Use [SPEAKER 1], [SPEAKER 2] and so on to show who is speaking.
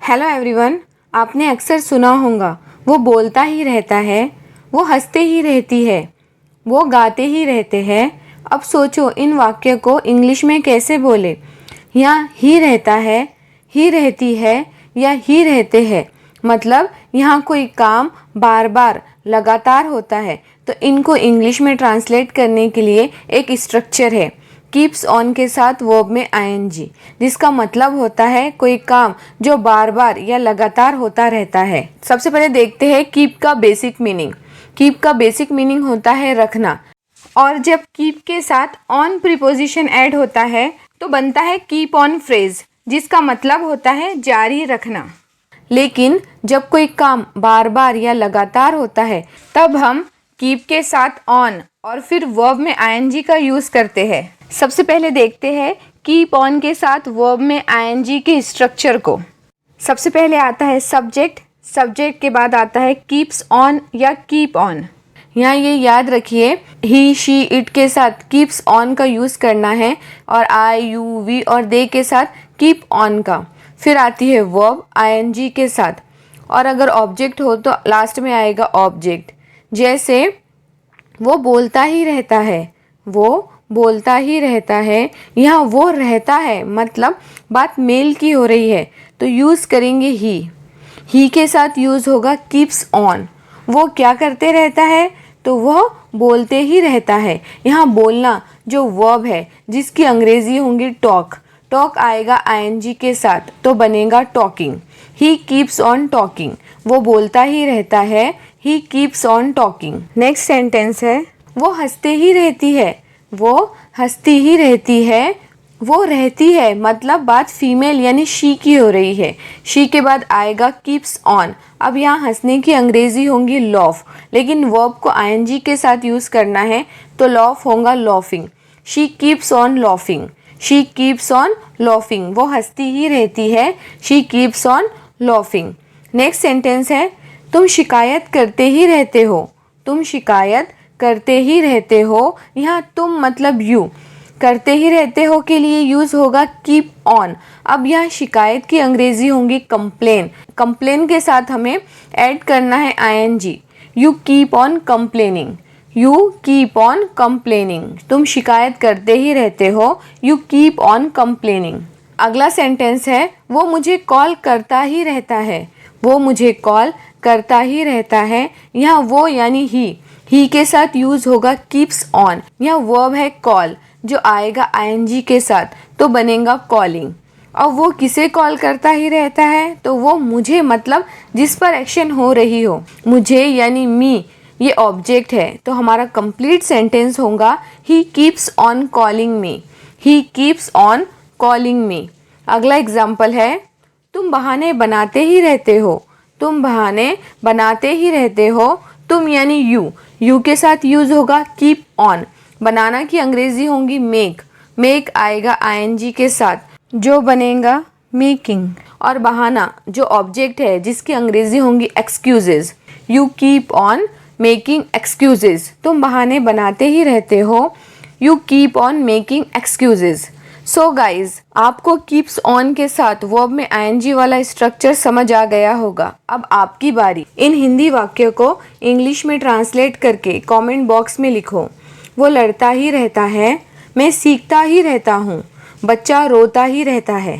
[SPEAKER 1] Hello everyone. आपने अक्सर सुना होगा, वो बोलता ही रहता है, वो हंसते ही रहती है, वो गाते ही रहते हैं। अब सोचो इन वाक्य को इंग्लिश में कैसे बोले। यहाँ ही रहता है, ही रहती है या ही रहते हैं, मतलब यहाँ कोई काम बार बार लगातार होता है। तो इनको इंग्लिश में ट्रांसलेट करने के लिए एक स्ट्रक्चर है कीप्स ऑन के साथ वर्ब में आईएनजी, जिसका मतलब होता है कोई काम जो बार बार या लगातार होता रहता है। सबसे पहले देखते हैं कीप का बेसिक मीनिंग। कीप का बेसिक मीनिंग होता है रखना, और जब कीप के साथ ऑन प्रीपोजिशन ऐड होता है तो बनता है कीप ऑन फ्रेज, जिसका मतलब होता है जारी रखना। लेकिन जब कोई काम बार बार या लगातार होता है तब हम कीप के साथ ऑन और फिर वर्ब में आईएनजी का यूज़ करते हैं। सबसे पहले देखते हैं कीप ऑन के साथ वर्ब में आईएनजी के स्ट्रक्चर को। सबसे पहले आता है सब्जेक्ट, सब्जेक्ट के बाद आता है कीप्स ऑन या कीप ऑन। यहाँ ये याद रखिए ही शी इट के साथ कीप्स ऑन का यूज़ करना है और आई यू वी और दे के साथ कीप ऑन का। फिर आती है वर्ब आईएनजी के साथ, और अगर ऑब्जेक्ट हो तो लास्ट में आएगा ऑब्जेक्ट। जैसे वो बोलता ही रहता है, वो बोलता ही रहता है, यहाँ वो रहता है मतलब बात मेल की हो रही है तो यूज़ करेंगे ही के साथ यूज़ होगा कीप्स ऑन। वो क्या करते रहता है, तो वह बोलते ही रहता है। यहाँ बोलना जो वर्ब है जिसकी अंग्रेजी होंगी टॉक, टॉक आएगा आईएनजी के साथ तो बनेगा talking. He keeps on talking, वो बोलता ही रहता है, he keeps on talking. Next sentence है वो हंसते ही रहती है, वो हंसती ही रहती है, वो रहती है मतलब बात फीमेल यानी शी की हो रही है। शी के बाद आएगा कीप्स ऑन। अब यहाँ हंसने की अंग्रेजी होंगी लॉफ, लेकिन वर्ब को आईएनजी के साथ यूज़ करना है तो लॉफ होगा laughing. She keeps on laughing, she keeps on laughing, वो हंसती ही रहती है, she keeps on laughing. Next sentence है तुम शिकायत करते ही रहते हो, तुम शिकायत करते ही रहते हो। यहाँ तुम मतलब यू, करते ही रहते हो के लिए यूज़ होगा कीप ऑन। अब यहाँ शिकायत की अंग्रेजी होंगी कंप्लेन, कंप्लेन के साथ हमें ऐड करना है I N G. You keep on complaining, you keep on complaining, तुम शिकायत करते ही रहते हो, यू कीप ऑन कंप्लेनिंग। अगला सेंटेंस है वो मुझे कॉल करता ही रहता है, वो मुझे कॉल करता ही रहता है। यहाँ वो यानी ही के साथ यूज़ होगा कीप्स ऑन। यहाँ वर्ब है कॉल जो आएगा आईएनजी के साथ तो बनेगा कॉलिंग। और वो किसे कॉल करता ही रहता है, तो वो मुझे मतलब जिस पर एक्शन हो रही हो, मुझे यानी मी ये ऑब्जेक्ट है तो हमारा कंप्लीट सेंटेंस होगा he keeps on calling me, he keeps on calling me. अगला एग्जाम्पल है तुम बहाने बनाते ही रहते हो, तुम बहाने बनाते ही रहते हो। तुम यानी यू के साथ यूज़ होगा कीप ऑन। बनाना की अंग्रेजी होंगी मेक, मेक आएगा आईएनजी के साथ जो बनेगा मेकिंग। और बहाना जो ऑब्जेक्ट है जिसकी अंग्रेजी होंगी excuses, you keep on making excuses, तुम बहाने बनाते ही रहते हो, you keep on making excuses. So guys आपको कीप्स ऑन के साथ वर्ब में आईएनजी वाला स्ट्रक्चर समझ आ गया होगा। अब आपकी बारी। इन हिंदी वाक्यों को इंग्लिश में ट्रांसलेट करके कमेंट बॉक्स में लिखो। वो लड़ता ही रहता है, मैं सीखता ही रहता हूँ, बच्चा रोता ही रहता है।